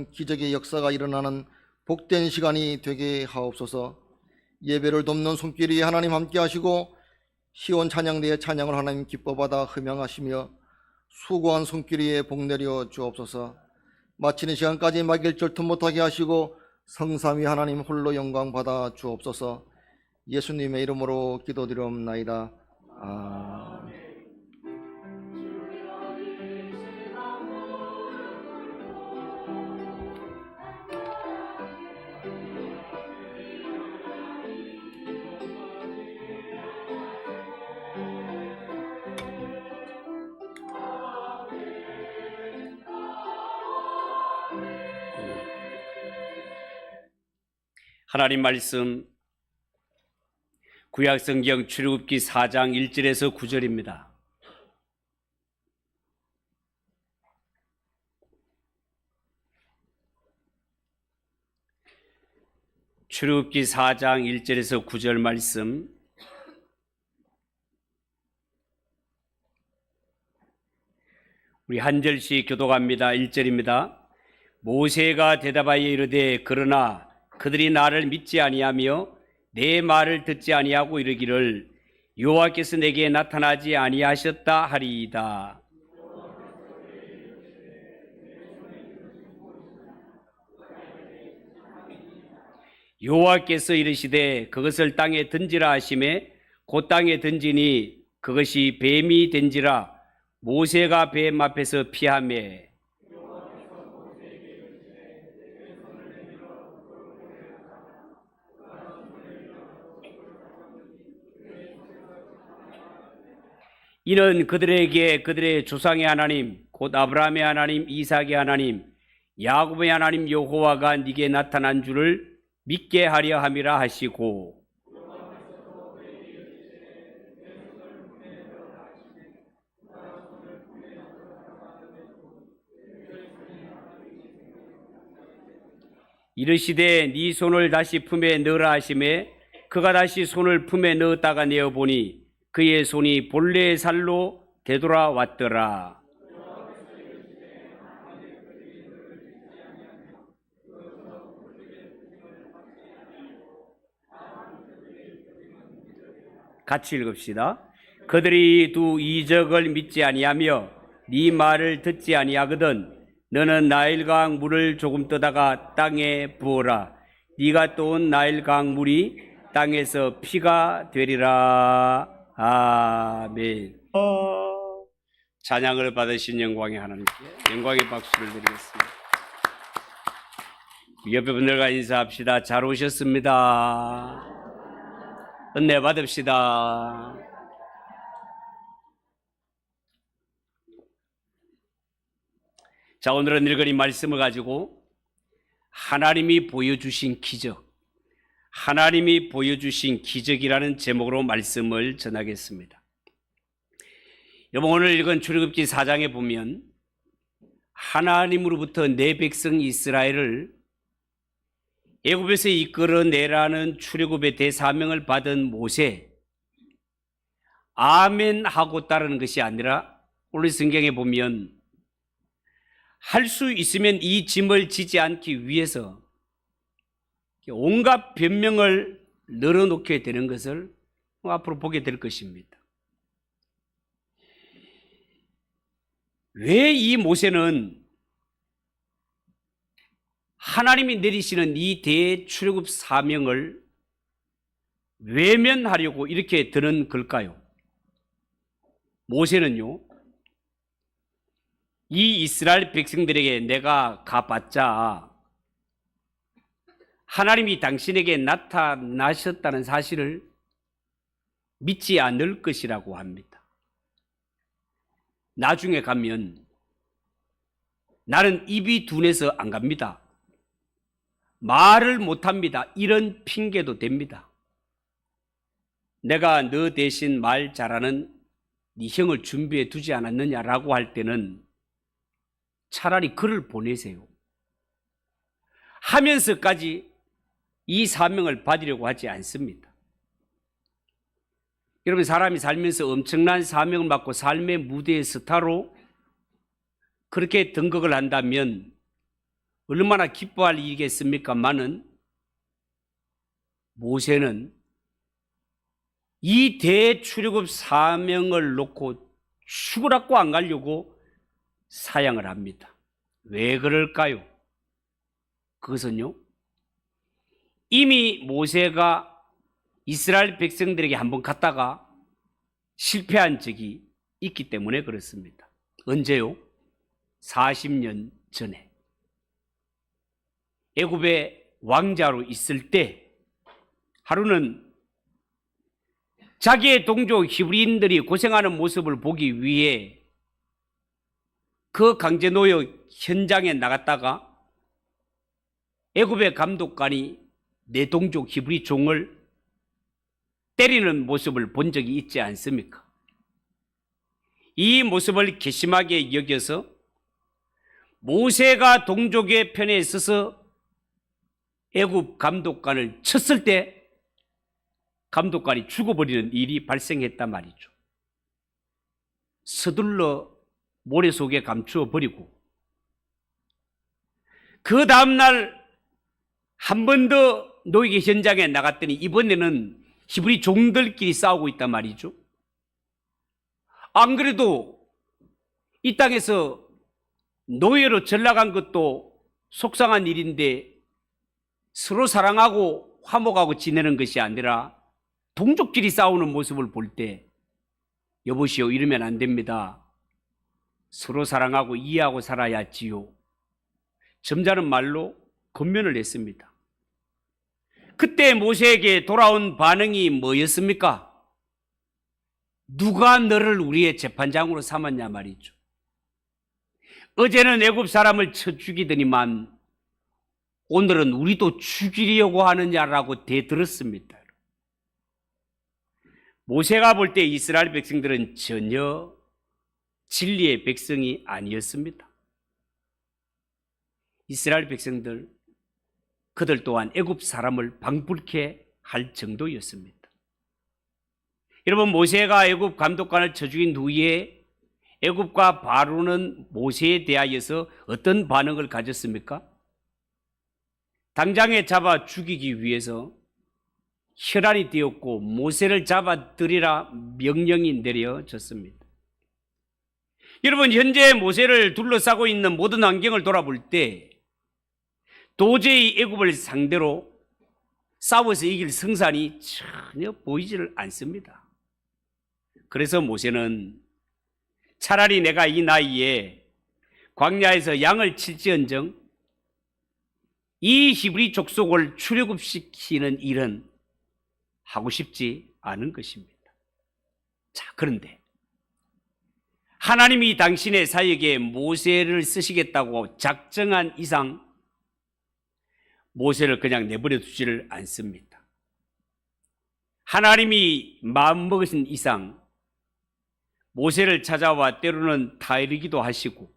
기적의 역사가 일어나는 복된 시간이 되게 하옵소서. 예배를 돕는 손길이 하나님 함께 하시고 시온 찬양대의 찬양을 하나님 기뻐받아 흠양하시며 수고한 손길이에 복 내려 주옵소서. 마치는 시간까지 막일절 틈 못하게 하시고 성삼위 하나님 홀로 영광 받아 주옵소서. 예수님의 이름으로 기도드리옵나이다. 아멘. 하나님 말씀 구약성경 출애굽기 4장 1절에서 9절입니다. 출애굽기 4장 1절에서 9절 말씀, 우리 한 절씩 교독합니다. 1절입니다. 모세가 대답하여 이르되 그러나 그들이 나를 믿지 아니하며 내 말을 듣지 아니하고 이르기를 여호와께서 내게 나타나지 아니하셨다 하리이다. 여호와께서 이르시되 그것을 땅에 던지라 하시매 곧 땅에 던지니 그것이 뱀이 된지라. 모세가 뱀 앞에서 피하매 이는 그들에게 그들의 조상의 하나님 곧 아브라함의 하나님 이삭의 하나님 야곱의 하나님 여호와가 네게 나타난 줄을 믿게 하려 함이라 하시고, 이르시되 네 손을 다시 품에 넣으라 하시매 그가 다시 손을 품에 넣었다가 내어보니 그의 손이 본래의 살로 되돌아왔더라. 같이 읽읍시다. 그들이 두 이적을 믿지 아니하며 네 말을 듣지 아니하거든 너는 나일강 물을 조금 떠다가 땅에 부어라. 네가 떠온 나일강 물이 땅에서 피가 되리라. 아멘. 찬양을 받으신 영광의 하나님께 영광의 박수를 드리겠습니다. 옆에 분들과 인사합시다. 잘 오셨습니다. 은혜 받읍시다. 자, 오늘은 읽은 이 말씀을 가지고 하나님이 보여주신 기적, 하나님이 보여주신 기적이라는 제목으로 말씀을 전하겠습니다. 여러분, 오늘 읽은 출애굽기 4장에 보면 하나님으로부터 내 백성 이스라엘을 애굽에서 이끌어내라는 출애굽의 대사명을 받은 모세, 아멘 하고 따르는 것이 아니라 오늘 성경에 보면 할 수 있으면 이 짐을 지지 않기 위해서 온갖 변명을 늘어놓게 되는 것을 앞으로 보게 될 것입니다. 왜 이 모세는 하나님이 내리시는 이 대출애굽 사명을 외면하려고 이렇게 드는 걸까요? 모세는요, 이 이스라엘 백성들에게 내가 가봤자 하나님이 당신에게 나타나셨다는 사실을 믿지 않을 것이라고 합니다. 나중에 가면 나는 입이 둔해서 안 갑니다. 말을 못합니다. 이런 핑계도 됩니다. 내가 너 대신 말 잘하는 네 형을 준비해 두지 않았느냐라고 할 때는 차라리 그를 보내세요 하면서까지 이 사명을 받으려고 하지 않습니다. 여러분, 사람이 살면서 엄청난 사명을 받고 삶의 무대의 스타로 그렇게 등극을 한다면 얼마나 기뻐할 일이겠습니까마는 모세는 이 대출애굽 사명을 놓고 죽으라고 안 가려고 사양을 합니다. 왜 그럴까요? 그것은요, 이미 모세가 이스라엘 백성들에게 한번 갔다가 실패한 적이 있기 때문에 그렇습니다. 언제요? 40년 전에 애굽의 왕자로 있을 때 하루는 자기의 동족 히브리인들이 고생하는 모습을 보기 위해 그 강제노역 현장에 나갔다가 애굽의 감독관이 내 동족 히브리 종을 때리는 모습을 본 적이 있지 않습니까? 이 모습을 괘씸하게 여겨서 모세가 동족의 편에 서서 애굽 감독관을 쳤을 때 감독관이 죽어버리는 일이 발생했단 말이죠. 서둘러 모래 속에 감추어 버리고 그 다음날 한 번 더 노예 현장에 나갔더니 이번에는 히브리 종들끼리 싸우고 있단 말이죠. 안 그래도 이 땅에서 노예로 전락한 것도 속상한 일인데 서로 사랑하고 화목하고 지내는 것이 아니라 동족끼리 싸우는 모습을 볼 때 여보시오, 이러면 안 됩니다. 서로 사랑하고 이해하고 살아야지요. 점잖은 말로 권면을 했습니다. 그때 모세에게 돌아온 반응이 뭐였습니까? 누가 너를 우리의 재판장으로 삼았냐 말이죠. 어제는 애굽 사람을 쳐 죽이더니만 오늘은 우리도 죽이려고 하느냐라고 대들었습니다. 모세가 볼 때 이스라엘 백성들은 전혀 진리의 백성이 아니었습니다. 이스라엘 백성들, 그들 또한 애굽 사람을 방불케 할 정도였습니다. 여러분, 모세가 애굽 감독관을 쳐 죽인 후에 애굽과 바로는 모세에 대하여서 어떤 반응을 가졌습니까? 당장에 잡아 죽이기 위해서 혈안이 되었고 모세를 잡아들이라 명령이 내려졌습니다. 여러분, 현재 모세를 둘러싸고 있는 모든 환경을 돌아볼 때 도저히 애굽을 상대로 싸워서 이길 승산이 전혀 보이지를 않습니다. 그래서 모세는 차라리 내가 이 나이에 광야에서 양을 칠지언정 이 히브리 족속을 출애굽시키는 일은 하고 싶지 않은 것입니다. 자, 그런데 하나님이 당신의 사역에 모세를 쓰시겠다고 작정한 이상 모세를 그냥 내버려 두지를 않습니다. 하나님이 마음먹으신 이상 모세를 찾아와 때로는 타이르기도 하시고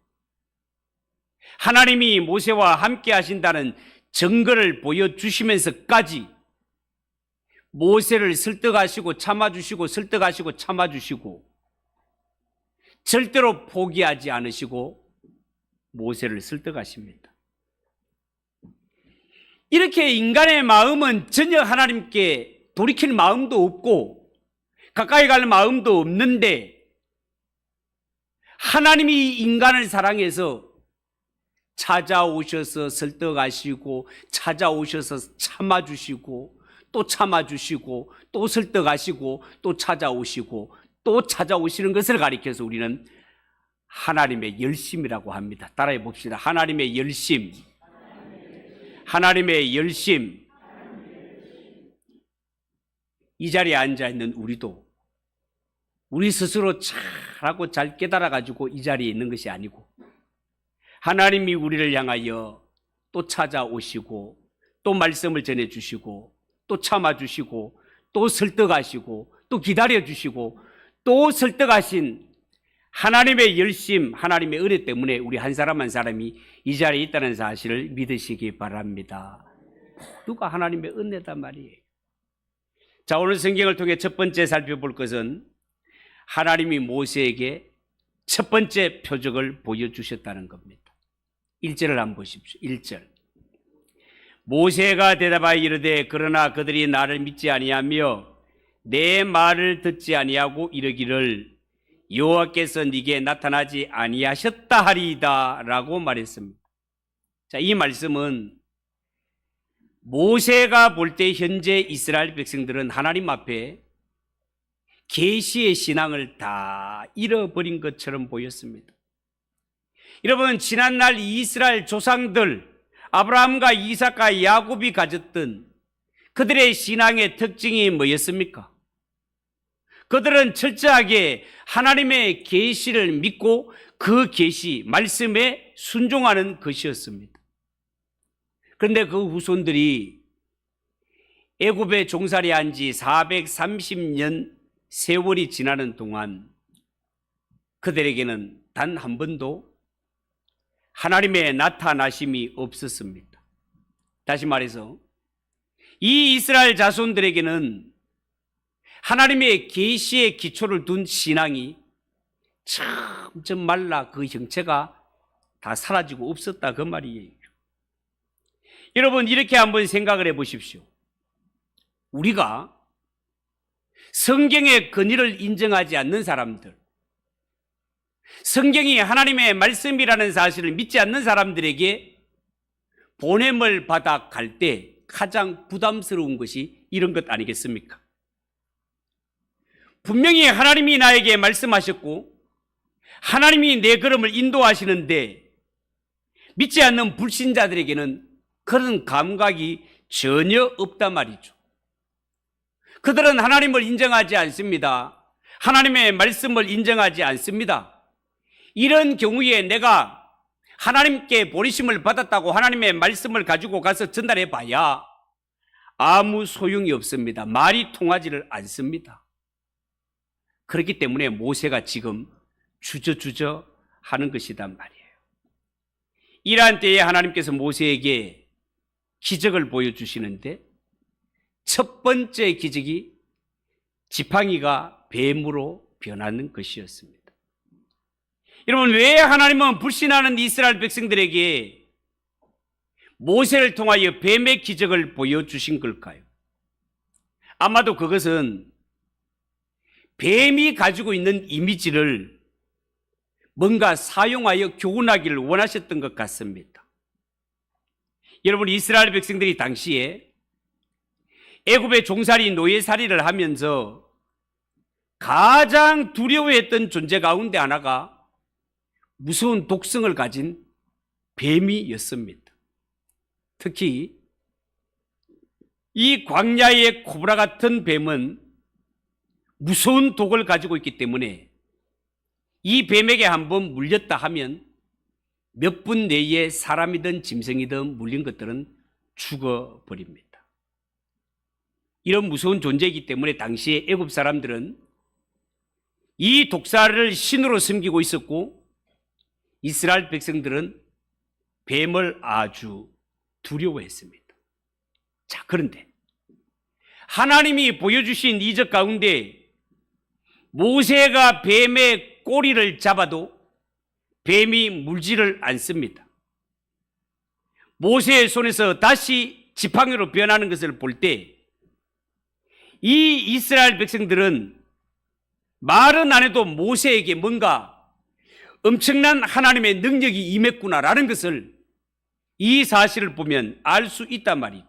하나님이 모세와 함께 하신다는 증거를 보여주시면서까지 모세를 설득하시고 참아주시고 설득하시고 참아주시고 절대로 포기하지 않으시고 모세를 설득하십니다. 이렇게 인간의 마음은 전혀 하나님께 돌이킬 마음도 없고 가까이 갈 마음도 없는데 하나님이 인간을 사랑해서 찾아오셔서 설득하시고 찾아오셔서 참아주시고 또 참아주시고 또 설득하시고 또 찾아오시고 또 찾아오시는 것을 가리켜서 우리는 하나님의 열심이라고 합니다. 따라해 봅시다. 하나님의 열심. 하나님의 열심. 이 자리에 앉아있는 우리도 우리 스스로 잘하고 잘 깨달아가지고 이 자리에 있는 것이 아니고 하나님이 우리를 향하여 또 찾아오시고 또 말씀을 전해주시고 또 참아주시고 또 설득하시고 또 기다려주시고 또 설득하신 하나님의 열심, 하나님의 은혜 때문에 우리 한 사람 한 사람이 이 자리에 있다는 사실을 믿으시기 바랍니다. 모두가 하나님의 은혜단 말이에요. 자, 오늘 성경을 통해 첫 번째 살펴볼 것은 하나님이 모세에게 첫 번째 표적을 보여주셨다는 겁니다. 1절을 한번 보십시오. 1절. 모세가 대답하여 이르되 그러나 그들이 나를 믿지 아니하며 내 말을 듣지 아니하고 이르기를 여호와께서 네게 나타나지 아니하셨다 하리이다 라고 말했습니다. 자, 이 말씀은 모세가 볼 때 현재 이스라엘 백성들은 하나님 앞에 계시의 신앙을 다 잃어버린 것처럼 보였습니다. 여러분, 지난날 이스라엘 조상들 아브라함과 이삭과 야곱이 가졌던 그들의 신앙의 특징이 뭐였습니까? 그들은 철저하게 하나님의 계시를 믿고 그 계시, 말씀에 순종하는 것이었습니다. 그런데 그 후손들이 애굽에 종살이한 지 430년 세월이 지나는 동안 그들에게는 단 한 번도 하나님의 나타나심이 없었습니다. 다시 말해서 이 이스라엘 자손들에게는 하나님의 계시의 기초를 둔 신앙이 점점 말라 그 형체가 다 사라지고 없었다 그 말이에요. 여러분, 이렇게 한번 생각을 해 보십시오. 우리가 성경의 근위를 인정하지 않는 사람들, 성경이 하나님의 말씀이라는 사실을 믿지 않는 사람들에게 보냄을 받아 갈 때 가장 부담스러운 것이 이런 것 아니겠습니까? 분명히 하나님이 나에게 말씀하셨고 하나님이 내 걸음을 인도하시는데 믿지 않는 불신자들에게는 그런 감각이 전혀 없단 말이죠. 그들은 하나님을 인정하지 않습니다. 하나님의 말씀을 인정하지 않습니다. 이런 경우에 내가 하나님께 보내심을 받았다고 하나님의 말씀을 가지고 가서 전달해 봐야 아무 소용이 없습니다. 말이 통하지를 않습니다. 그렇기 때문에 모세가 지금 주저주저 하는 것이란 말이에요. 이러한 때에 하나님께서 모세에게 기적을 보여주시는데 첫 번째 기적이 지팡이가 뱀으로 변하는 것이었습니다. 여러분, 왜 하나님은 불신하는 이스라엘 백성들에게 모세를 통하여 뱀의 기적을 보여주신 걸까요? 아마도 그것은 뱀이 가지고 있는 이미지를 뭔가 사용하여 교훈하기를 원하셨던 것 같습니다. 여러분, 이스라엘 백성들이 당시에 애굽의 종살이 노예살이를 하면서 가장 두려워했던 존재 가운데 하나가 무서운 독성을 가진 뱀이었습니다. 특히 이 광야의 코브라 같은 뱀은 무서운 독을 가지고 있기 때문에 이 뱀에게 한번 물렸다 하면 몇 분 내에 사람이든 짐승이든 물린 것들은 죽어버립니다. 이런 무서운 존재이기 때문에 당시에 애굽 사람들은 이 독사를 신으로 섬기고 있었고 이스라엘 백성들은 뱀을 아주 두려워했습니다. 자, 그런데 하나님이 보여주신 이적 가운데 모세가 뱀의 꼬리를 잡아도 뱀이 물지를 않습니다. 모세의 손에서 다시 지팡이로 변하는 것을 볼 때 이 이스라엘 백성들은 말은 안 해도 모세에게 뭔가 엄청난 하나님의 능력이 임했구나라는 것을 이 사실을 보면 알 수 있단 말이죠.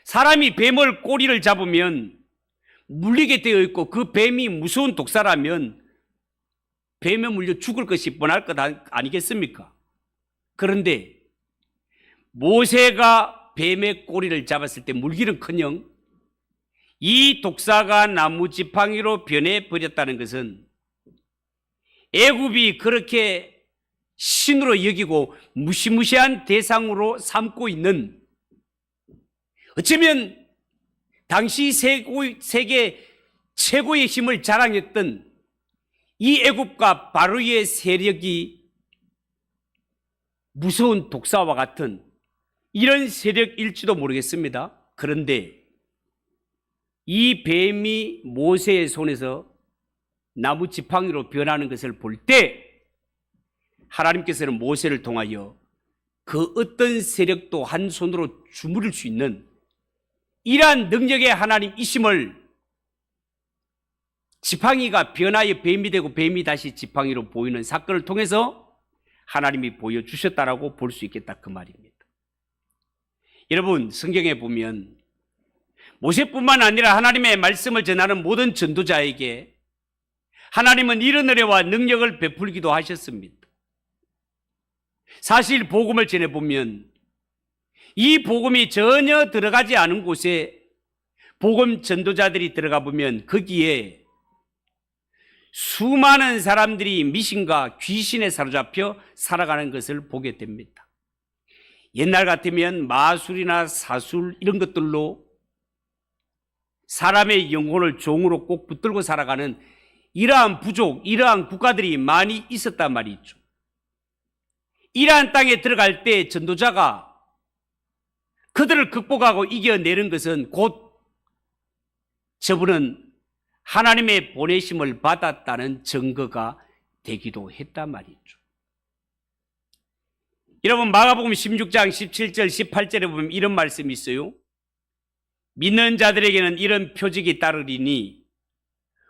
사람이 뱀을 꼬리를 잡으면 물리게 되어 있고 그 뱀이 무서운 독사라면 뱀에 물려 죽을 것이 뻔할 것 아니겠습니까? 그런데 모세가 뱀의 꼬리를 잡았을 때 물기는커녕 이 독사가 나무 지팡이로 변해버렸다는 것은 애굽이 그렇게 신으로 여기고 무시무시한 대상으로 삼고 있는, 어쩌면 당시 세계 최고의 힘을 자랑했던 이 애굽과 바로의 세력이 무서운 독사와 같은 이런 세력일지도 모르겠습니다. 그런데 이 뱀이 모세의 손에서 나무 지팡이로 변하는 것을 볼 때 하나님께서는 모세를 통하여 그 어떤 세력도 한 손으로 주무를 수 있는 이러한 능력의 하나님이심을 지팡이가 변하여 뱀이 되고 뱀이 다시 지팡이로 보이는 사건을 통해서 하나님이 보여주셨다라고 볼 수 있겠다 그 말입니다. 여러분, 성경에 보면 모세뿐만 아니라 하나님의 말씀을 전하는 모든 전도자에게 하나님은 이런 은혜와 능력을 베풀기도 하셨습니다. 사실 복음을 전해보면 이 복음이 전혀 들어가지 않은 곳에 복음 전도자들이 들어가 보면 거기에 수많은 사람들이 미신과 귀신에 사로잡혀 살아가는 것을 보게 됩니다. 옛날 같으면 마술이나 사술 이런 것들로 사람의 영혼을 종으로 꼭 붙들고 살아가는 이러한 부족, 이러한 국가들이 많이 있었단 말이죠. 이러한 땅에 들어갈 때 전도자가 그들을 극복하고 이겨내는 것은 곧 저분은 하나님의 보내심을 받았다는 증거가 되기도 했단 말이죠. 여러분, 마가복음 16장 17절 18절에 보면 이런 말씀이 있어요. 믿는 자들에게는 이런 표적이 따르리니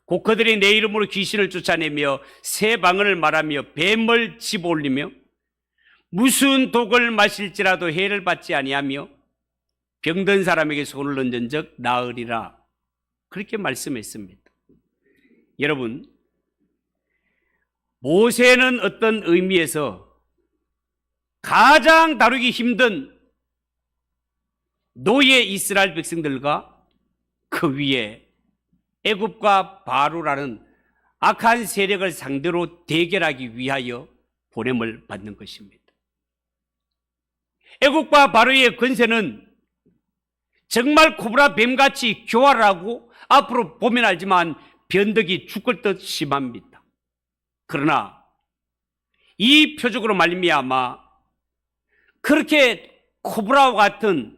곧 그들이 내 이름으로 귀신을 쫓아내며 새 방언을 말하며 뱀을 집어올리며 무슨 독을 마실지라도 해를 받지 아니하며 병든 사람에게 손을 얹은 적 나으리라. 그렇게 말씀했습니다. 여러분, 모세는 어떤 의미에서 가장 다루기 힘든 노예 이스라엘 백성들과 그 위에 애굽과 바로라는 악한 세력을 상대로 대결하기 위하여 보냄을 받는 것입니다. 애굽과 바로의 권세는 정말 코브라 뱀같이 교활하고 앞으로 보면 알지만 변덕이 죽을 듯 심합니다. 그러나 이 표적으로 말미암아 그렇게 코브라와 같은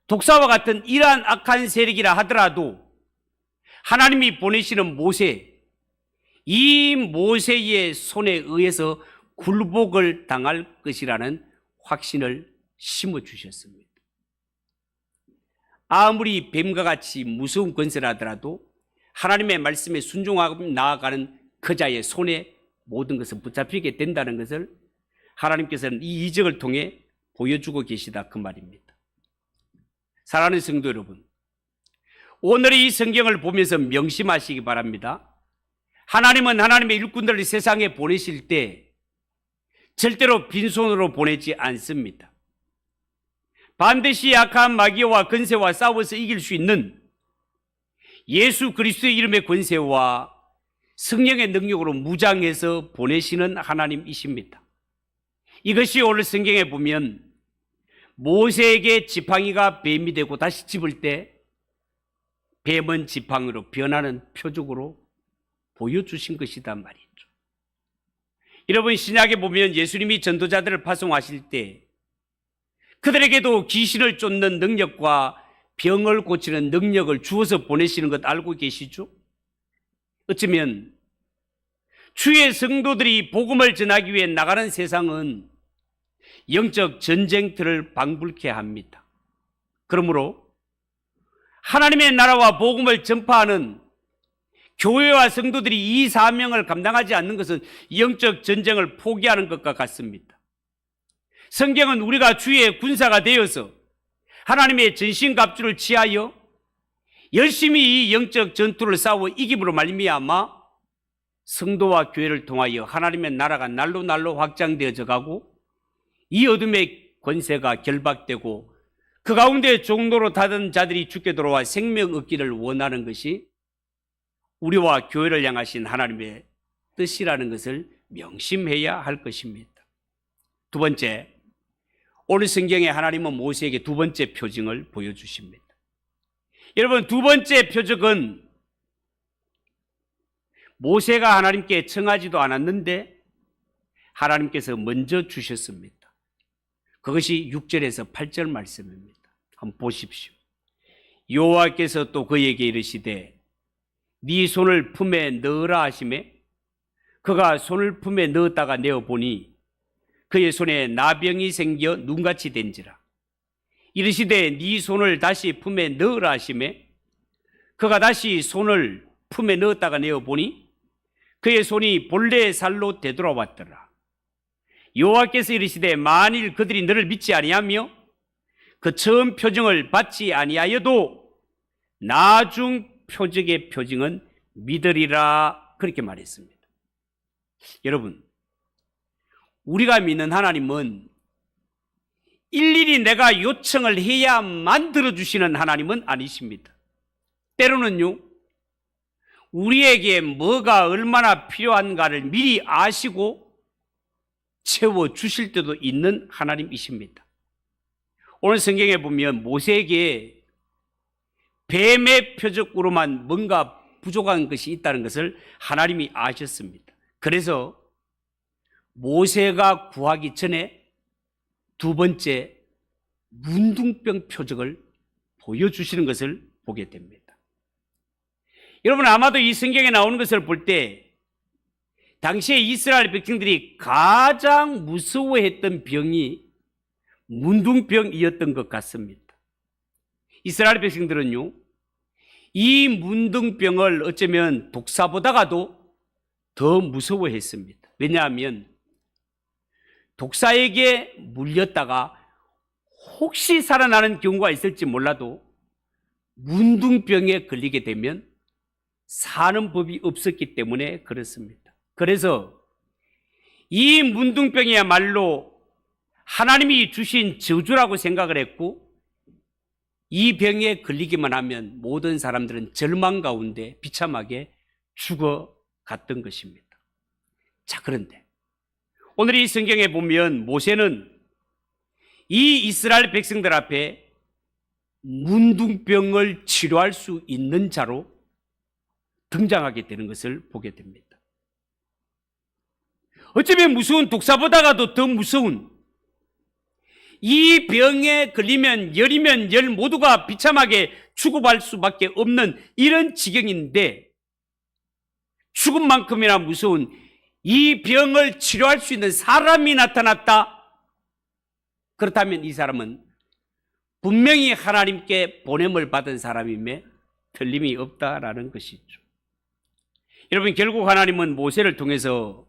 독사와 같은 이러한 악한 세력이라 하더라도 하나님이 보내시는 모세, 이 모세의 손에 의해서 굴복을 당할 것이라는 확신을 심어주셨습니다. 아무리 뱀과 같이 무서운 권세라 하더라도 하나님의 말씀에 순종하고 나아가는 그자의 손에 모든 것은 붙잡히게 된다는 것을 하나님께서는 이 이적을 통해 보여주고 계시다 그 말입니다. 사랑하는 성도 여러분, 오늘 이 성경을 보면서 명심하시기 바랍니다. 하나님은 하나님의 일꾼들을 세상에 보내실 때 절대로 빈손으로 보내지 않습니다. 반드시 악한 마귀와 권세와 싸워서 이길 수 있는 예수 그리스도의 이름의 권세와 성령의 능력으로 무장해서 보내시는 하나님이십니다. 이것이 오늘 성경에 보면 모세에게 지팡이가 뱀이 되고 다시 집을 때 뱀은 지팡이로 변하는 표적으로 보여주신 것이단 말이죠. 여러분, 신약에 보면 예수님이 전도자들을 파송하실 때 그들에게도 귀신을 쫓는 능력과 병을 고치는 능력을 주어서 보내시는 것 알고 계시죠? 어쩌면 주의 성도들이 복음을 전하기 위해 나가는 세상은 영적 전쟁터를 방불케 합니다. 그러므로 하나님의 나라와 복음을 전파하는 교회와 성도들이 이 사명을 감당하지 않는 것은 영적 전쟁을 포기하는 것과 같습니다. 성경은 우리가 주의 군사가 되어서 하나님의 전신갑주를 취하여 열심히 이 영적 전투를 싸워 이김으로 말미암아 성도와 교회를 통하여 하나님의 나라가 날로 확장되어져 가고 이 어둠의 권세가 결박되고 그 가운데 종로로 타던 자들이 죽게 돌아와 생명 얻기를 원하는 것이 우리와 교회를 향하신 하나님의 뜻이라는 것을 명심해야 할 것입니다. 두 번째, 오늘 성경에 하나님은 모세에게 두 번째 표징을 보여주십니다. 여러분, 두 번째 표적은 모세가 하나님께 청하지도 않았는데 하나님께서 먼저 주셨습니다. 그것이 6절에서 8절 말씀입니다. 한번 보십시오. 여호와께서 또 그에게 이르시되 네 손을 품에 넣으라 하시매 그가 손을 품에 넣었다가 내어보니 그의 손에 나병이 생겨 눈같이 된지라. 이르시되 네 손을 다시 품에 넣으라 하시매 그가 다시 손을 품에 넣었다가 내어보니 그의 손이 본래의 살로 되돌아왔더라. 여호와께서 이르시되 만일 그들이 너를 믿지 아니하며 그 처음 표징을 받지 아니하여도 나중 표적의 표징은 믿으리라. 그렇게 말했습니다. 여러분, 우리가 믿는 하나님은 일일이 내가 요청을 해야 만들어주시는 하나님은 아니십니다. 때로는요, 우리에게 뭐가 얼마나 필요한가를 미리 아시고 채워주실 때도 있는 하나님이십니다. 오늘 성경에 보면 모세에게 뱀의 표적으로만 뭔가 부족한 것이 있다는 것을 하나님이 아셨습니다. 그래서 모세가 구하기 전에 두 번째 문둥병 표적을 보여주시는 것을 보게 됩니다. 여러분, 아마도 이 성경에 나오는 것을 볼 때 당시에 이스라엘 백성들이 가장 무서워했던 병이 문둥병이었던 것 같습니다. 이스라엘 백성들은요, 이 문둥병을 어쩌면 독사보다가도 더 무서워했습니다. 왜냐하면 독사에게 물렸다가 혹시 살아나는 경우가 있을지 몰라도 문둥병에 걸리게 되면 사는 법이 없었기 때문에 그렇습니다. 그래서 이 문둥병이야말로 하나님이 주신 저주라고 생각을 했고, 이 병에 걸리기만 하면 모든 사람들은 절망 가운데 비참하게 죽어갔던 것입니다. 자, 그런데 오늘 이 성경에 보면 모세는 이 이스라엘 백성들 앞에 문둥병을 치료할 수 있는 자로 등장하게 되는 것을 보게 됩니다. 어쩌면 무서운 독사보다가도 더 무서운, 이 병에 걸리면 열이면 열 모두가 비참하게 죽어갈 수밖에 없는 이런 지경인데, 죽음만큼이나 무서운 이 병을 치료할 수 있는 사람이 나타났다. 그렇다면 이 사람은 분명히 하나님께 보냄을 받은 사람임에 틀림이 없다라는 것이죠. 여러분, 결국 하나님은 모세를 통해서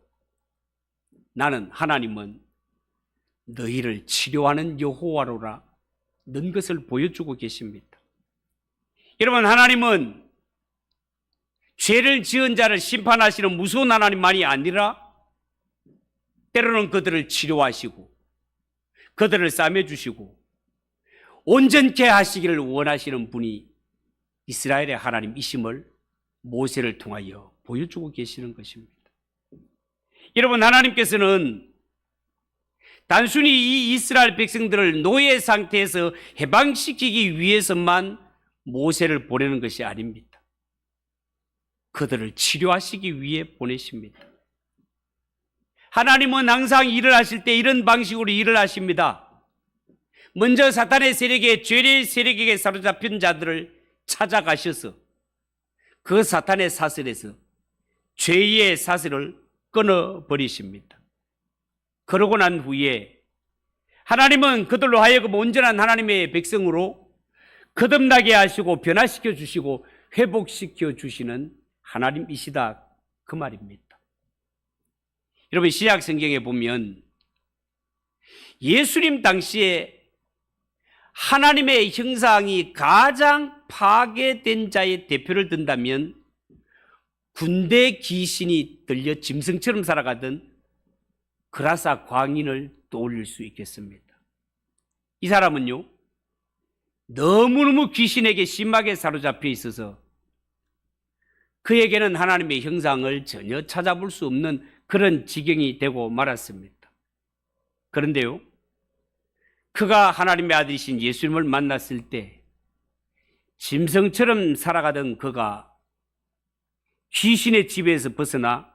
나는 하나님은 너희를 치료하는 여호와로라 는 것을 보여주고 계십니다. 여러분, 하나님은 죄를 지은 자를 심판하시는 무서운 하나님만이 아니라 때로는 그들을 치료하시고 그들을 싸매주시고 온전케 하시기를 원하시는 분이 이스라엘의 하나님이심을 모세를 통하여 보여주고 계시는 것입니다. 여러분, 하나님께서는 단순히 이 이스라엘 백성들을 노예 상태에서 해방시키기 위해서만 모세를 보내는 것이 아닙니다. 그들을 치료하시기 위해 보내십니다. 하나님은 항상 일을 하실 때 이런 방식으로 일을 하십니다. 먼저 사탄의 세력에, 죄의 세력에게 사로잡힌 자들을 찾아가셔서 그 사탄의 사슬에서 죄의 사슬을 끊어버리십니다. 그러고 난 후에 하나님은 그들로 하여금 온전한 하나님의 백성으로 거듭나게 하시고 변화시켜 주시고 회복시켜 주시는 하나님이시다, 그 말입니다. 여러분, 신약 성경에 보면 예수님 당시에 하나님의 형상이 가장 파괴된 자의 대표를 든다면 군대 귀신이 들려 짐승처럼 살아가던 그라사 광인을 떠올릴 수 있겠습니다. 이 사람은요, 너무너무 귀신에게 심하게 사로잡혀 있어서 그에게는 하나님의 형상을 전혀 찾아볼 수 없는 그런 지경이 되고 말았습니다. 그런데요, 그가 하나님의 아들이신 예수님을 만났을 때 짐승처럼 살아가던 그가 귀신의 지배에서 벗어나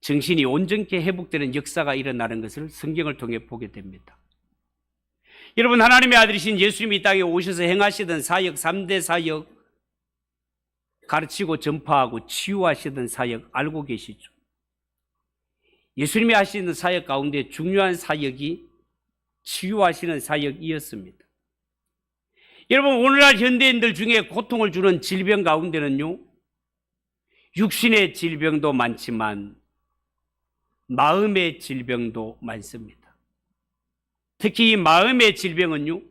정신이 온전케 회복되는 역사가 일어나는 것을 성경을 통해 보게 됩니다. 여러분, 하나님의 아들이신 예수님이 이 땅에 오셔서 행하시던 사역, 3대 사역, 가르치고 전파하고 치유하시던 사역 알고 계시죠? 예수님이 하시는 사역 가운데 중요한 사역이 치유하시는 사역이었습니다. 여러분, 오늘날 현대인들 중에 고통을 주는 질병 가운데는요, 육신의 질병도 많지만 마음의 질병도 많습니다. 특히 이 마음의 질병은요,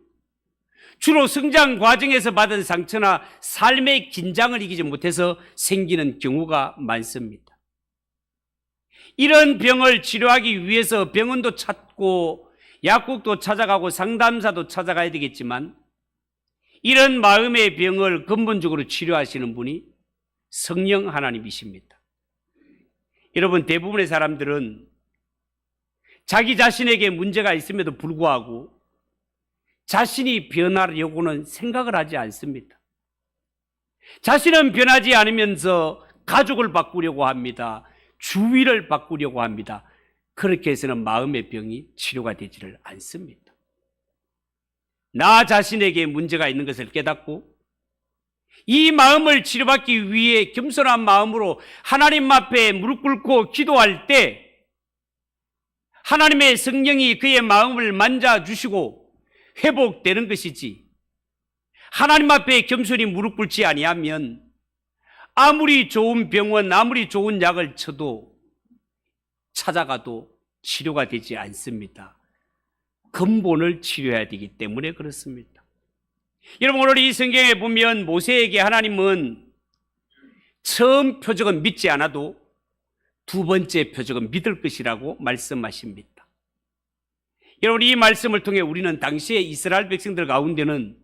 주로 성장 과정에서 받은 상처나 삶의 긴장을 이기지 못해서 생기는 경우가 많습니다. 이런 병을 치료하기 위해서 병원도 찾고 약국도 찾아가고 상담사도 찾아가야 되겠지만, 이런 마음의 병을 근본적으로 치료하시는 분이 성령 하나님이십니다. 여러분, 대부분의 사람들은 자기 자신에게 문제가 있음에도 불구하고 자신이 변하려고는 생각을 하지 않습니다. 자신은 변하지 않으면서 가족을 바꾸려고 합니다. 주위를 바꾸려고 합니다. 그렇게 해서는 마음의 병이 치료가 되지를 않습니다. 나 자신에게 문제가 있는 것을 깨닫고 이 마음을 치료받기 위해 겸손한 마음으로 하나님 앞에 무릎 꿇고 기도할 때 하나님의 성령이 그의 마음을 만져주시고 회복되는 것이지, 하나님 앞에 겸손히 무릎 꿇지 아니하면 아무리 좋은 병원, 아무리 좋은 약을 쳐도 찾아가도 치료가 되지 않습니다. 근본을 치료해야 되기 때문에 그렇습니다. 여러분, 오늘 이 성경에 보면 모세에게 하나님은 처음 표적은 믿지 않아도 두 번째 표적은 믿을 것이라고 말씀하십니다. 여러분, 이 말씀을 통해 우리는 당시의 이스라엘 백성들 가운데는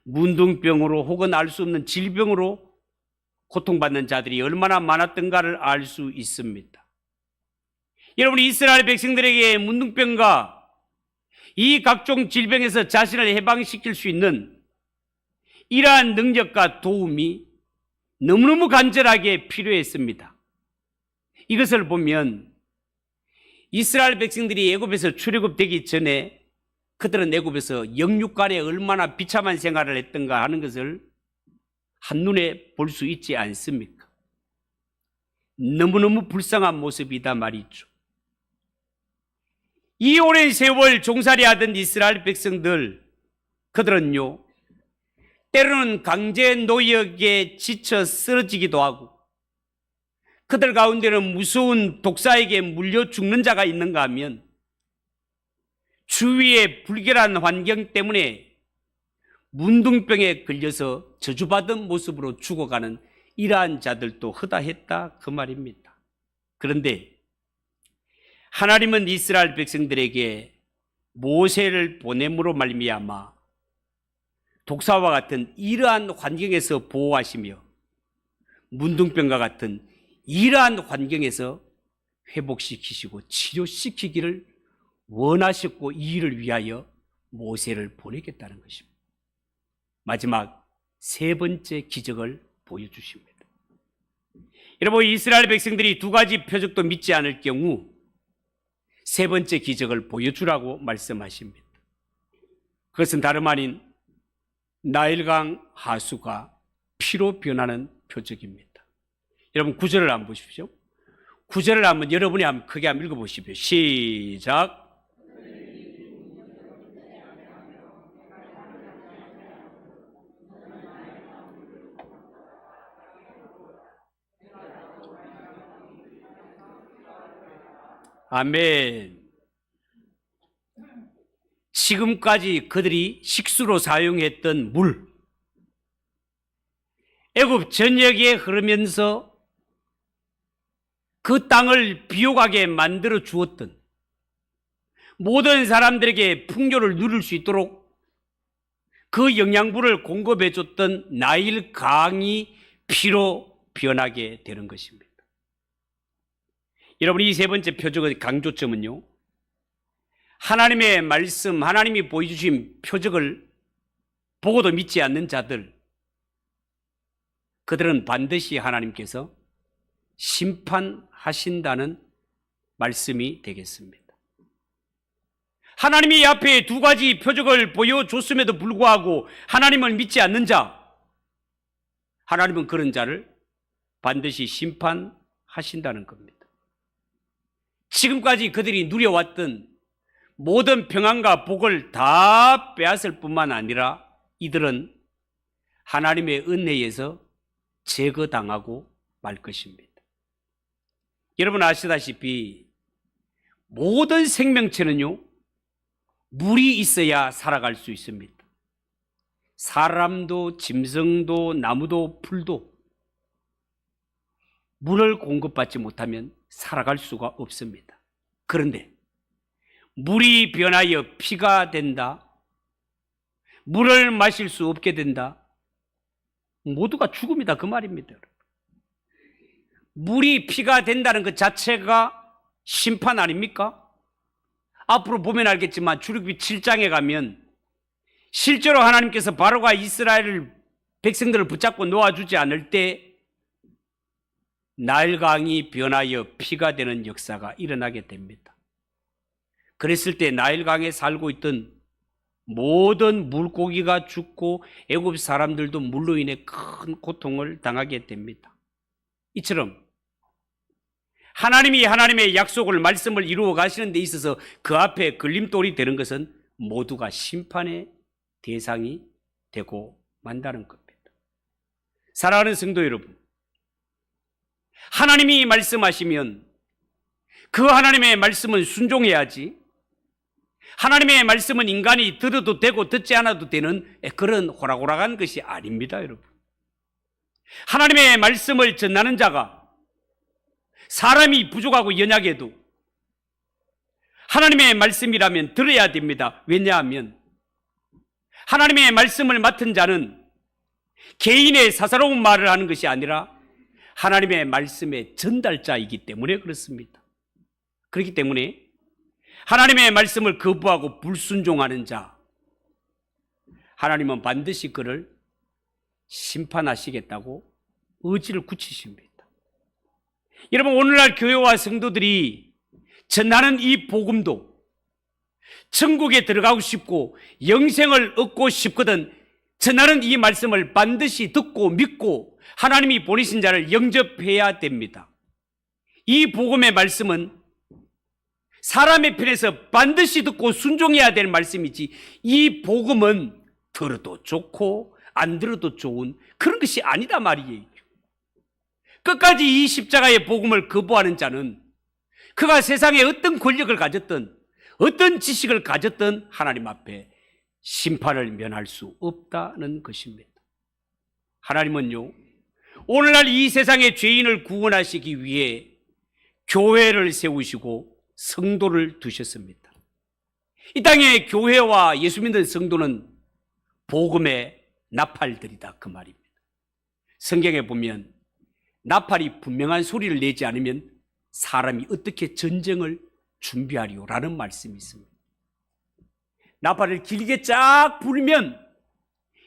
문둥병으로 혹은 알 수 없는 질병으로 고통받는 자들이 얼마나 많았던가를 알 수 있습니다. 여러분, 이스라엘 백성들에게 문둥병과 이 각종 질병에서 자신을 해방시킬 수 있는 이러한 능력과 도움이 너무너무 간절하게 필요했습니다. 이것을 보면 이스라엘 백성들이 애굽에서 출애굽되기 전에 그들은 애굽에서 영육간에 얼마나 비참한 생활을 했던가 하는 것을 한눈에 볼 수 있지 않습니까? 너무너무 불쌍한 모습이다 말이죠. 이 오랜 세월 종살이하던 이스라엘 백성들, 그들은요, 때로는 강제 노역에 지쳐 쓰러지기도 하고, 그들 가운데는 무서운 독사에게 물려 죽는 자가 있는가 하면 주위의 불결한 환경 때문에 문둥병에 걸려서 저주받은 모습으로 죽어가는 이러한 자들도 허다했다, 그 말입니다. 그런데 하나님은 이스라엘 백성들에게 모세를 보냄으로 말미암아 독사와 같은 이러한 환경에서 보호하시며 문둥병과 같은 이러한 환경에서 회복시키시고 치료시키기를 원하셨고, 이 일을 위하여 모세를 보내겠다는 것입니다. 마지막 세 번째 기적을 보여주십니다. 여러분, 이스라엘 백성들이 두 가지 표적도 믿지 않을 경우 세 번째 기적을 보여주라고 말씀하십니다. 그것은 다름 아닌 나일강 하수가 피로 변하는 표적입니다. 여러분, 9절을 한번 보십시오. 9절을 한번 여러분이 한번 크게 한번 읽어보십시오. 시작. 아멘. 지금까지 그들이 식수로 사용했던 물, 애굽 전역에 흐르면서 그 땅을 비옥하게 만들어 주었던, 모든 사람들에게 풍요를 누릴 수 있도록 그 영양분을 공급해 줬던 나일 강이 피로 변하게 되는 것입니다. 여러분, 이 세 번째 표적의 강조점은요, 하나님의 말씀, 하나님이 보여주신 표적을 보고도 믿지 않는 자들, 그들은 반드시 하나님께서 심판하신다는 말씀이 되겠습니다. 하나님이 앞에 두 가지 표적을 보여줬음에도 불구하고 하나님을 믿지 않는 자, 하나님은 그런 자를 반드시 심판하신다는 겁니다. 지금까지 그들이 누려왔던 모든 평안과 복을 다 빼앗을 뿐만 아니라 이들은 하나님의 은혜에서 제거당하고 말 것입니다. 여러분 아시다시피 모든 생명체는요, 물이 있어야 살아갈 수 있습니다. 사람도 짐승도 나무도 풀도 물을 공급받지 못하면 살아갈 수가 없습니다. 그런데 물이 변하여 피가 된다, 물을 마실 수 없게 된다, 모두가 죽음이다 그 말입니다. 물이 피가 된다는 것 자체가 심판 아닙니까? 앞으로 보면 알겠지만 출애굽기 7장에 가면 실제로 하나님께서 바로가 이스라엘 백성들을 붙잡고 놓아주지 않을 때 나일강이 변하여 피가 되는 역사가 일어나게 됩니다. 그랬을 때 나일강에 살고 있던 모든 물고기가 죽고 애굽 사람들도 물로 인해 큰 고통을 당하게 됩니다. 이처럼 하나님이 하나님의 약속을 말씀을 이루어 가시는 데 있어서 그 앞에 걸림돌이 되는 것은 모두가 심판의 대상이 되고 만다는 겁니다. 사랑하는 성도 여러분, 하나님이 말씀하시면 그 하나님의 말씀은 순종해야지, 하나님의 말씀은 인간이 들어도 되고 듣지 않아도 되는 그런 호락호락한 것이 아닙니다, 여러분. 하나님의 말씀을 전하는 자가 사람이 부족하고 연약해도 하나님의 말씀이라면 들어야 됩니다. 왜냐하면 하나님의 말씀을 맡은 자는 개인의 사사로운 말을 하는 것이 아니라 하나님의 말씀의 전달자이기 때문에 그렇습니다. 그렇기 때문에 하나님의 말씀을 거부하고 불순종하는 자, 하나님은 반드시 그를 심판하시겠다고 의지를 굳히십니다. 여러분, 오늘날 교회와 성도들이 전하는 이 복음도 천국에 들어가고 싶고 영생을 얻고 싶거든 전하는 이 말씀을 반드시 듣고 믿고 하나님이 보내신 자를 영접해야 됩니다. 이 복음의 말씀은 사람의 편에서 반드시 듣고 순종해야 될 말씀이지, 이 복음은 들어도 좋고 안 들어도 좋은 그런 것이 아니다 말이에요. 끝까지 이 십자가의 복음을 거부하는 자는 그가 세상에 어떤 권력을 가졌든 어떤 지식을 가졌든 하나님 앞에 심판을 면할 수 없다는 것입니다. 하나님은요, 오늘날 이 세상의 죄인을 구원하시기 위해 교회를 세우시고 성도를 두셨습니다. 이 땅에 교회와 예수 믿는 성도는 복음의 나팔들이다 그 말입니다. 성경에 보면 나팔이 분명한 소리를 내지 않으면 사람이 어떻게 전쟁을 준비하리요라는 말씀이 있습니다. 나팔을 길게 쫙 불면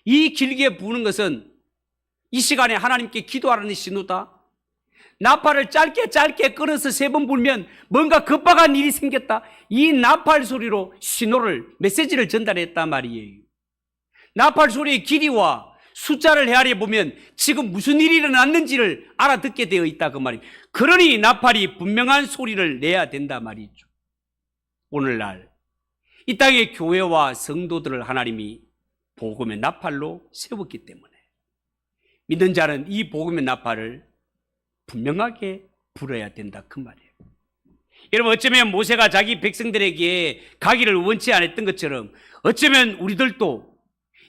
이 길게 부는 것은 이 시간에 하나님께 기도하라는 신호다. 나팔을 짧게 끊어서 3번 불면 뭔가 급박한 일이 생겼다. 이 나팔 소리로 신호를, 메시지를 전달했단 말이에요. 나팔 소리의 길이와 숫자를 헤아려 보면 지금 무슨 일이 일어났는지를 알아듣게 되어 있다 그 말이에요. 그러니 나팔이 분명한 소리를 내야 된다 말이죠. 오늘날 이 땅의 교회와 성도들을 하나님이 복음의 나팔로 세웠기 때문에 믿는 자는 이 복음의 나팔을 분명하게 불어야 된다 그 말이에요. 여러분, 어쩌면 모세가 자기 백성들에게 가기를 원치 않았던 것처럼 어쩌면 우리들도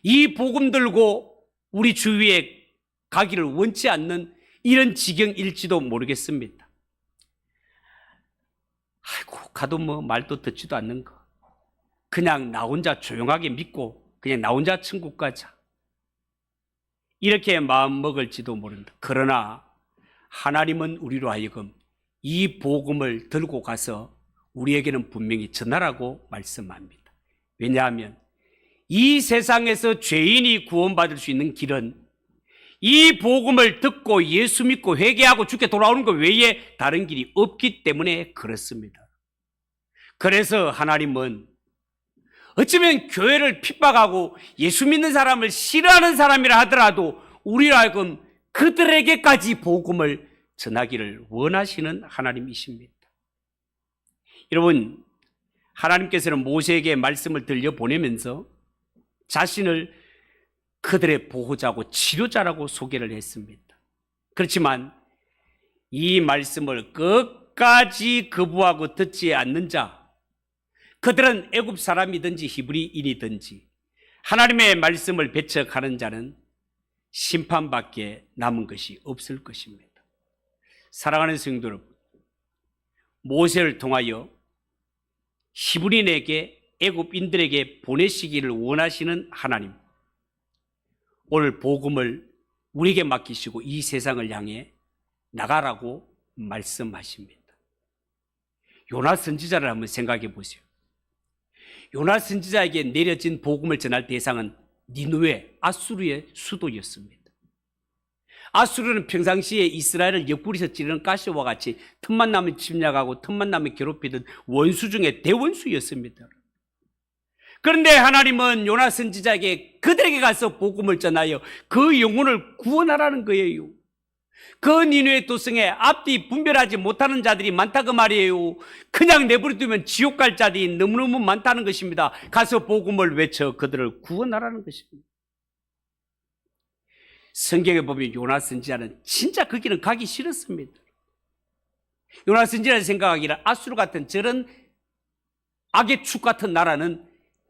이 복음 들고 우리 주위에 가기를 원치 않는 이런 지경일지도 모르겠습니다. 아이고, 가도 뭐 말도 듣지도 않는 거, 그냥 나 혼자 조용하게 믿고 그냥 나 혼자 천국 가자, 이렇게 마음 먹을지도 모른다. 그러나 하나님은 우리로 하여금 이 복음을 들고 가서 우리에게는 분명히 전하라고 말씀합니다. 왜냐하면 이 세상에서 죄인이 구원받을 수 있는 길은 이 복음을 듣고 예수 믿고 회개하고 주께 돌아오는 것 외에 다른 길이 없기 때문에 그렇습니다. 그래서 하나님은 어쩌면 교회를 핍박하고 예수 믿는 사람을 싫어하는 사람이라 하더라도 우리로 하여금 그들에게까지 복음을 전하기를 원하시는 하나님이십니다. 여러분, 하나님께서는 모세에게 말씀을 들려보내면서 자신을 그들의 보호자고 치료자라고 소개를 했습니다. 그렇지만 이 말씀을 끝까지 거부하고 듣지 않는 자, 그들은 애굽 사람이든지 히브리인이든지 하나님의 말씀을 배척하는 자는 심판밖에 남은 것이 없을 것입니다. 사랑하는 성도 여러분, 모세를 통하여 히브리인에게, 애굽인들에게 보내시기를 원하시는 하나님, 오늘 복음을 우리에게 맡기시고 이 세상을 향해 나가라고 말씀하십니다. 요나 선지자를 한번 생각해 보세요. 요나 선지자에게 내려진 복음을 전할 대상은 니느웨, 아수르의 수도였습니다. 아수르는 평상시에 이스라엘을 옆구리에서 찌르는 가시와 같이 틈만 나면 침략하고 틈만 나면 괴롭히던 원수 중에 대원수였습니다. 그런데 하나님은 요나 선지자에게 그들에게 가서 복음을 전하여 그 영혼을 구원하라는 거예요. 그 니느웨 도성에 앞뒤 분별하지 못하는 자들이 많다 그 말이에요. 그냥 내버려두면 지옥 갈 자들이 너무너무 많다는 것입니다. 가서 복음을 외쳐 그들을 구원하라는 것입니다. 성경에 보면 요나 선지자는 진짜 그 길은 가기 싫었습니다. 요나 선지자가 생각하기를 아수르 같은 저런 악의 축 같은 나라는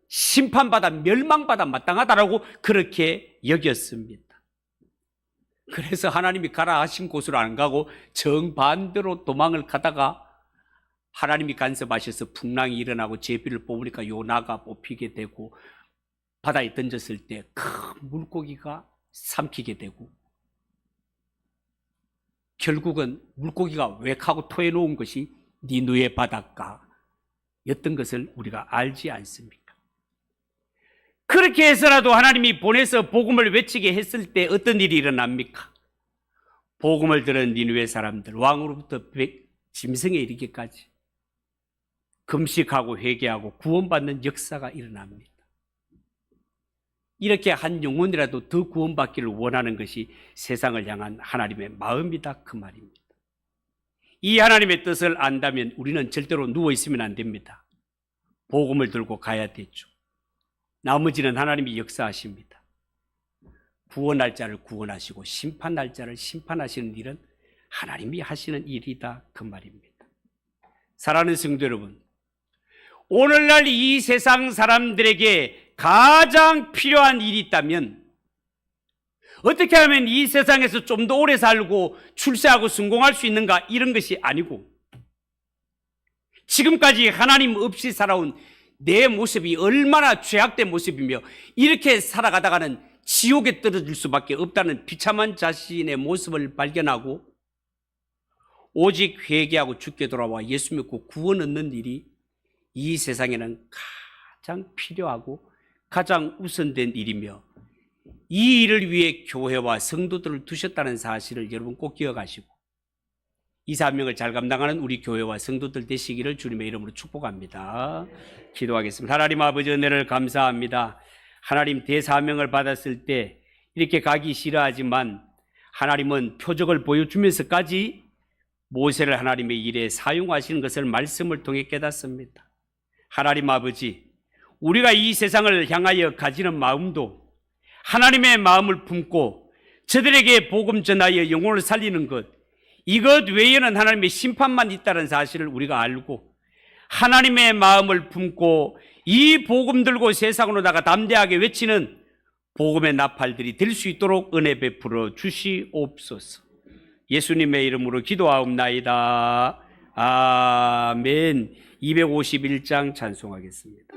심판받아 멸망받아 마땅하다라고 그렇게 여겼습니다. 그래서 하나님이 가라 하신 곳으로 안 가고 정반대로 도망을 가다가 하나님이 간섭하셔서 풍랑이 일어나고 제비를 뽑으니까 요나가 뽑히게 되고 바다에 던졌을 때 큰 물고기가 삼키게 되고 결국은 물고기가 웩하고 토해놓은 것이 니느웨 바닷가였던 것을 우리가 알지 않습니까? 그렇게 해서라도 하나님이 보내서 복음을 외치게 했을 때 어떤 일이 일어납니까? 복음을 들은 니느웨 사람들, 왕으로부터 짐승에 이르기까지 금식하고 회개하고 구원받는 역사가 일어납니다. 이렇게 한 영혼이라도 더 구원받기를 원하는 것이 세상을 향한 하나님의 마음이다 그 말입니다. 이 하나님의 뜻을 안다면 우리는 절대로 누워있으면 안 됩니다. 복음을 들고 가야 되죠. 나머지는 하나님이 역사하십니다. 구원할 자를 구원하시고 심판할 자를 심판하시는 일은 하나님이 하시는 일이다 그 말입니다. 사랑하는 성도 여러분, 오늘날 이 세상 사람들에게 가장 필요한 일이 있다면 어떻게 하면 이 세상에서 좀 더 오래 살고 출세하고 성공할 수 있는가, 이런 것이 아니고 지금까지 하나님 없이 살아온 내 모습이 얼마나 죄악된 모습이며 이렇게 살아가다가는 지옥에 떨어질 수밖에 없다는 비참한 자신의 모습을 발견하고 오직 회개하고 주께 돌아와 예수 믿고 구원 얻는 일이 이 세상에는 가장 필요하고 가장 우선된 일이며 이 일을 위해 교회와 성도들을 두셨다는 사실을 여러분 꼭 기억하시고 이 사명을 잘 감당하는 우리 교회와 성도들 되시기를 주님의 이름으로 축복합니다. 기도하겠습니다. 하나님 아버지, 은혜를 감사합니다. 하나님 대사명을 받았을 때 이렇게 가기 싫어하지만 하나님은 표적을 보여주면서까지 모세를 하나님의 일에 사용하시는 것을 말씀을 통해 깨닫습니다. 하나님 아버지, 우리가 이 세상을 향하여 가지는 마음도 하나님의 마음을 품고 저들에게 복음 전하여 영혼을 살리는 것, 이것 외에는 하나님의 심판만 있다는 사실을 우리가 알고 하나님의 마음을 품고 이 복음 들고 세상으로 나가 담대하게 외치는 복음의 나팔들이 될 수 있도록 은혜 베풀어 주시옵소서. 예수님의 이름으로 기도하옵나이다. 아멘. 251장 찬송하겠습니다.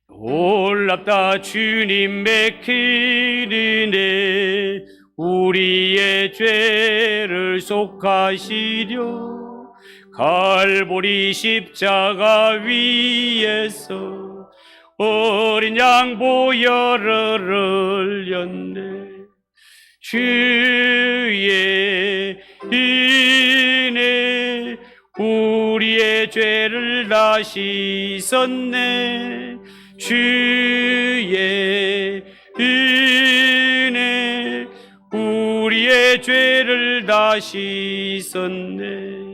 놀랍다 주님의 길이네, 우리의 죄를 속하시려 갈보리 십자가 위에서 어린 양 보혈을 흘렸네. 주의 은혜 우리의 죄를 다 씻었네. 주의 죄를 다시 썼네.